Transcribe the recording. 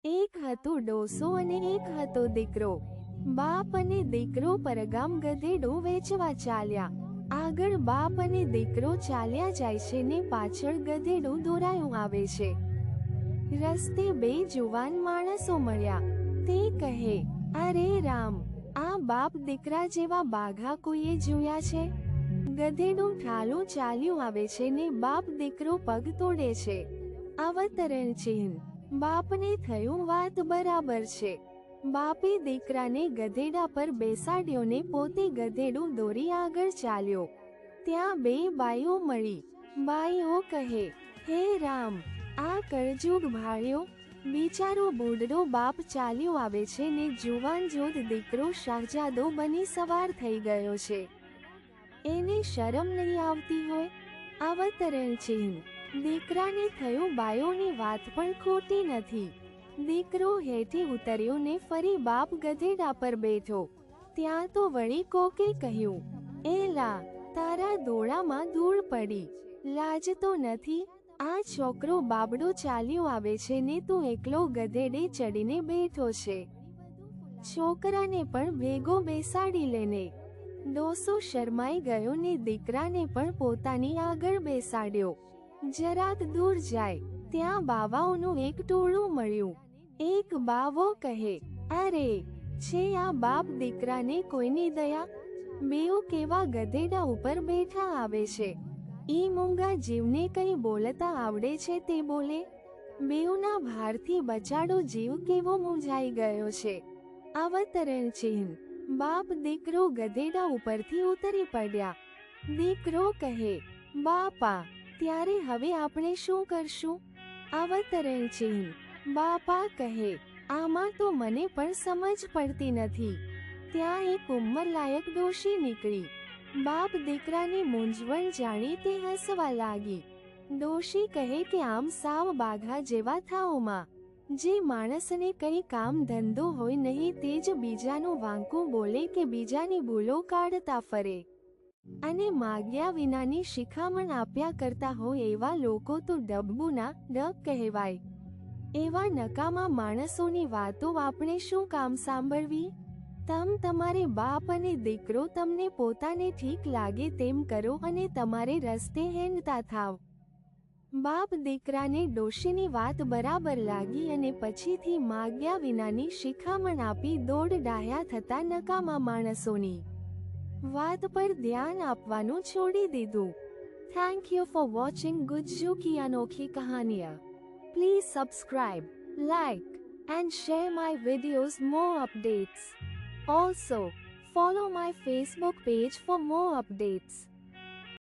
એક હતો ડોસો અને એક હતો દીકરો. બાપ અને દીકરો પરગામ ગધેડું વેચવા ચાલ્યા. આગળ બાપ અને દીકરો ચાલ્યા જાય છે ને પાછળ ગધેડું દોરાયું આવે છે. રસ્તે બે જુવાન માણસો મળ્યા. તે કહે, અરે રામ, આ બાપ દીકરા જેવા બાઘા કોઈએ જોયા છે? ગધેડું ઠાલું ચાલ્યું આવે છે ને બાપ દીકરો પગ તોડે છે. અવતરણ ચિહ્ન. બાપને થયું વાત બરાબર છે. બાપે દીકરાને ગધેડા પર બેસાડ્યો ને પોતે ગધેડું દોરી આગળ ચાલ્યો. ત્યાં બે બાઈઓ મળી. બાઈઓ કહે, હે રામ, આ કળજુગ ભાળ્યો. બિચારો બુઢડો બાપ ચાલ્યો આવે છે ને જુવાન જોધ દીકરો શાહજાદો બની સવાર થઈ ગયો છે. એને શરમ નહીં આવતી હોય? અવતરણ ચિહ્ન. દીકરાને થયું બાયોની વાત પણ ખોટી નથી. દીકરો હેઠે ઉતર્યો ને ફરી બાપ ગધેડા પર બેઠો. ત્યાં તો વળી કોકે કહ્યું, એલા, તારા દોડામાં ધૂળ પડી, લાજ તો નથી? આ છોકરો બાબડો ચાલ્યો આવે છે ને તું એકલો ગધેડે ચડીને બેઠો છે. છોકરાને પણ ભેગો બેસાડી લેને. ડોસો શરમાઈ ગયો ને દીકરાને પણ પોતાની આગળ બેસાડ્યો. જરાક દૂર જાય ત્યાં બાવાઓનું એક ટોળું મળ્યું. એક બાવો કહે, અરે, છે આ બાપ દીકરાને કોઈની દયા? બેઉ કેવા ગધેડા ઉપર બેઠા આવે છે. ઈ મૂંગા જીવને કંઈ બોલતા આવડે છે તે બોલે? બેઉના ભારથી બચાડો જીવ કેવો મૂંઝાઈ ગયો છે. અવતરણ ચિહ્ન. બાપ દીકરો ગધેડા ઉપરથી ઉતરી પડ્યા. દીકરો કહે, બાપા, ત્યારે હવે આપણે શું કરશું? અવતરણ ચિહ્ન. બાપા કહે, આમાં તો મને પણ સમજ પડતી નથી. ત્યાં એક ઉંમરલાયક ડોશી નીકળી. બાપ દીકરાની મૂંઝવણ જાણી તે હસવા લાગી. ડોશી કહે કે આમ સાવ બાઘા જેવા થાઓ માં. જે માણસને કંઈ કામ ધંધો હોય નહીં તે જ બીજાનું વાંકું બોલે કે બીજાની ભૂલો કાઢતા ફરે અને માગ્યા વિનાની શિખામણ આપ્યા કરતા હોય એવા લોકો તો ડબ્બુના ડબ કહેવાય. એવા નકામા માણસોની વાતો આપણે શું કામ સાંભળવી? તમારે બાપ અને દીકરો તમને પોતાને ઠીક લાગે તેમ કરો અને તમારે રસ્તે હેંડતા થાવ. બાપ દીકરાને ડોશીની વાત બરાબર લાગી અને પછીથી માગ્યા વિનાની શિખામણ આપી દોડ ડાહ્યા થતા નકામા માણસોની વાત પર ધ્યાન આપવાનું છોડી દીધું. Thank you for watching Gujju કી અનોખી કહાનિયા. Please subscribe, like and share my videos more updates. Also, follow my Facebook page for more updates.